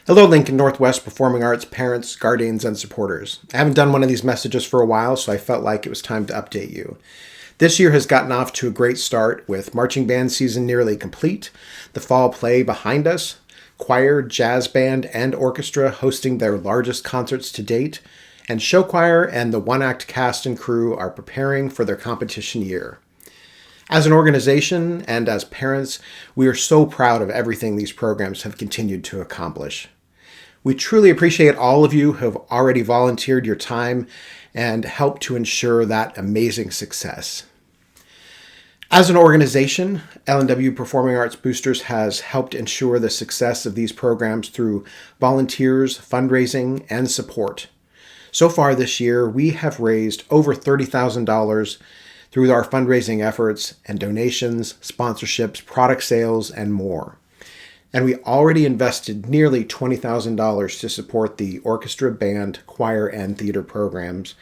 Hello, Lincoln Northwest Performing Arts parents, guardians, and supporters. I haven't done one of these messages for a while, so I felt like it was time to update you. This year has gotten off to a great start with marching band season nearly complete, the fall play behind us, choir, jazz band, and orchestra hosting their largest concerts to date, and show choir and the one-act cast and crew are preparing for their competition year. As an organization and as parents, we are so proud of everything these programs have continued to accomplish. We truly appreciate all of you who have already volunteered your time and helped to ensure that amazing success. As an organization, LNW Performing Arts Boosters has helped ensure the success of these programs through volunteers, fundraising, and support. So far this year, we have raised over $30,000 through our fundraising efforts and donations, sponsorships, product sales, and more. And we already invested nearly $20,000 to support the orchestra, band, choir, and theater programs,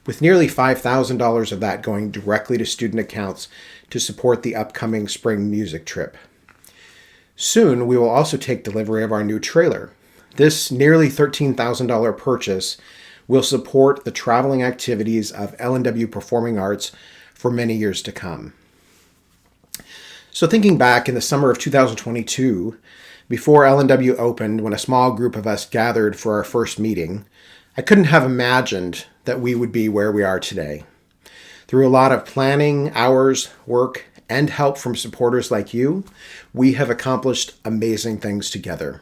with nearly $5,000 of that going directly to student accounts to support the upcoming spring music trip. Soon, we will also take delivery of our new trailer. This nearly $13,000 purchase will support the traveling activities of LNW Performing Arts for many years to come. So thinking back in the summer of 2022, before LNW opened, when a small group of us gathered for our first meeting, I couldn't have imagined that we would be where we are today. Through a lot of planning, hours, work, and help from supporters like you, we have accomplished amazing things together.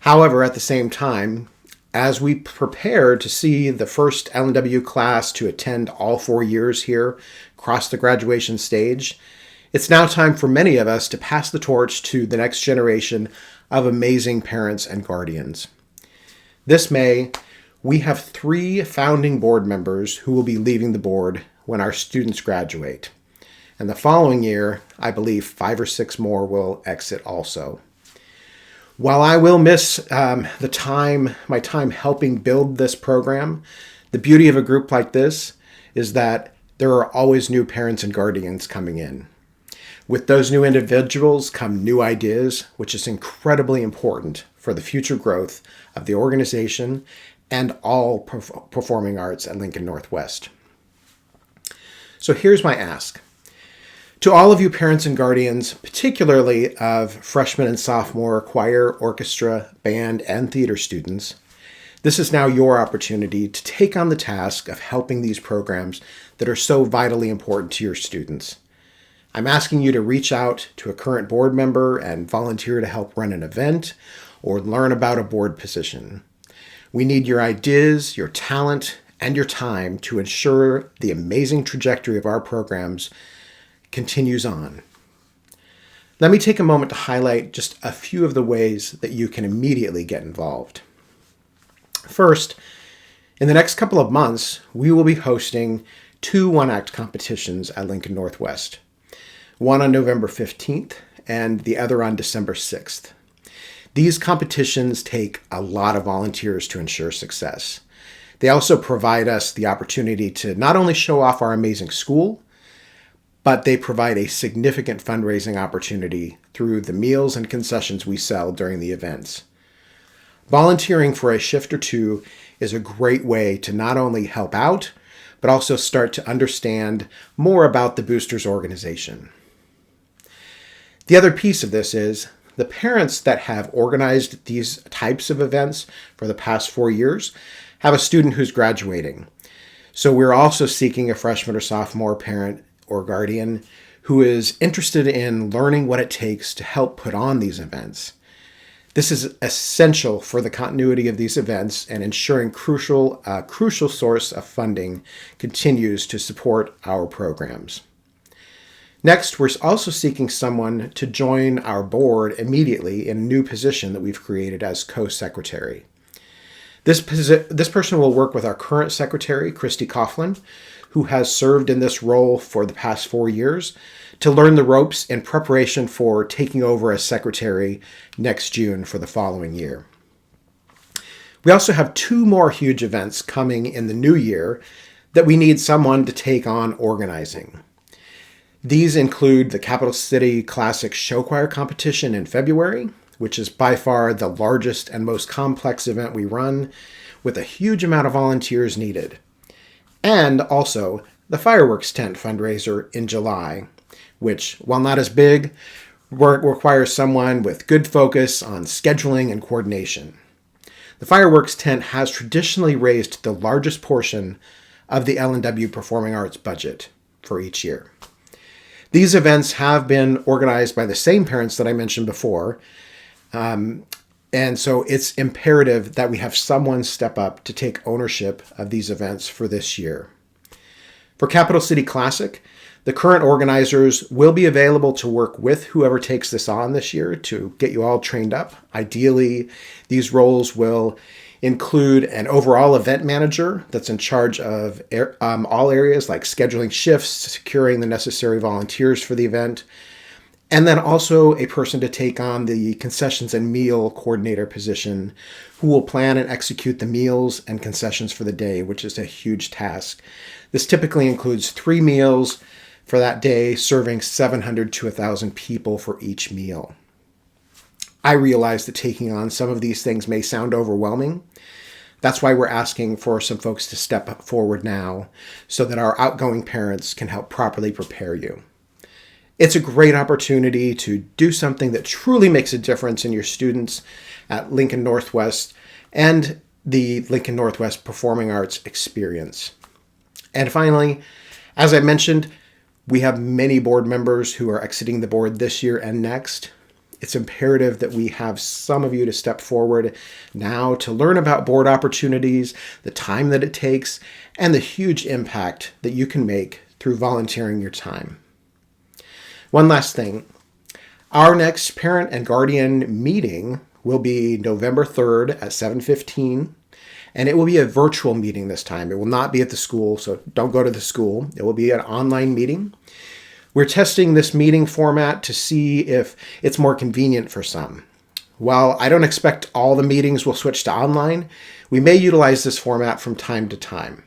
However, at the same time, as we prepare to see the first LNW class to attend all 4 years here across the graduation stage, it's now time for many of us to pass the torch to the next generation of amazing parents and guardians. This May, we have 3 founding board members who will be leaving the board when our students graduate. And the following year, I believe 5 or 6 more will exit also. While I will miss my time helping build this program, the beauty of a group like this is that there are always new parents and guardians coming in. With those new individuals come new ideas, which is incredibly important for the future growth of the organization and all performing arts at Lincoln Northwest. So here's my ask. To all of you parents and guardians, particularly of freshman and sophomore choir, orchestra, band, and theater students, this is now your opportunity to take on the task of helping these programs that are so vitally important to your students. I'm asking you to reach out to a current board member and volunteer to help run an event or learn about a board position. We need your ideas, your talent, and your time to ensure the amazing trajectory of our programs continues on. Let me take a moment to highlight just a few of the ways that you can immediately get involved. First, in the next couple of months, we will be hosting 2 one-act competitions at Lincoln Northwest. One on November 15th and the other on December 6th. These competitions take a lot of volunteers to ensure success. They also provide us the opportunity to not only show off our amazing school, but they provide a significant fundraising opportunity through the meals and concessions we sell during the events. Volunteering for a shift or 2 is a great way to not only help out, but also start to understand more about the Boosters organization. The other piece of this is the parents that have organized these types of events for the past 4 years have a student who's graduating. So we're also seeking a freshman or sophomore parent or guardian who is interested in learning what it takes to help put on these events. This is essential for the continuity of these events and ensuring a crucial source of funding continues to support our programs. Next, we're also seeking someone to join our board immediately in a new position that we've created as co-secretary. This person will work with our current secretary, Christy Coughlin, who has served in this role for the past 4 years, to learn the ropes in preparation for taking over as secretary next June for the following year. We also have 2 more huge events coming in the new year that we need someone to take on organizing. These include the Capital City Classic Show Choir Competition in February, which is by far the largest and most complex event we run, with a huge amount of volunteers needed. And also the fireworks tent fundraiser in July, which, while not as big, requires someone with good focus on scheduling and coordination. The fireworks tent has traditionally raised the largest portion of the LNW Performing Arts budget for each year. These events have been organized by the same parents that I mentioned before, and so it's imperative that we have someone step up to take ownership of these events for this year. For Capital City Classic, the current organizers will be available to work with whoever takes this on this year to get you all trained up. Ideally, these roles will include an overall event manager that's in charge of all areas like scheduling shifts, securing the necessary volunteers for the event, and then also a person to take on the concessions and meal coordinator position who will plan and execute the meals and concessions for the day, which is a huge task. This typically includes 3 meals for that day, serving 700 to 1,000 people for each meal. I realize that taking on some of these things may sound overwhelming. That's why we're asking for some folks to step forward now so that our outgoing parents can help properly prepare you. It's a great opportunity to do something that truly makes a difference in your students at Lincoln Northwest and the Lincoln Northwest Performing Arts experience. And finally, as I mentioned, we have many board members who are exiting the board this year and next. It's imperative that we have some of you to step forward now to learn about board opportunities, the time that it takes, and the huge impact that you can make through volunteering your time. One last thing. Our next parent and guardian meeting will be November 3rd at 7:15. And it will be a virtual meeting this time. It will not be at the school, so don't go to the school. It will be an online meeting. We're testing this meeting format to see if it's more convenient for some. While I don't expect all the meetings will switch to online, we may utilize this format from time to time.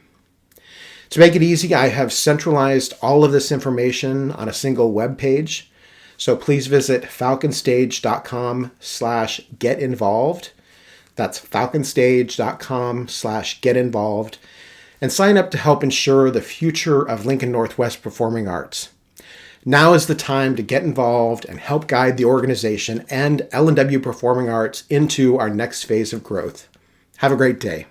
To make it easy, I have centralized all of this information on a single web page. So please visit falconstage.com/getinvolved. That's falconstage.com/getinvolved and sign up to help ensure the future of Lincoln Northwest Performing Arts. Now is the time to get involved and help guide the organization and LNW Performing Arts into our next phase of growth. Have a great day.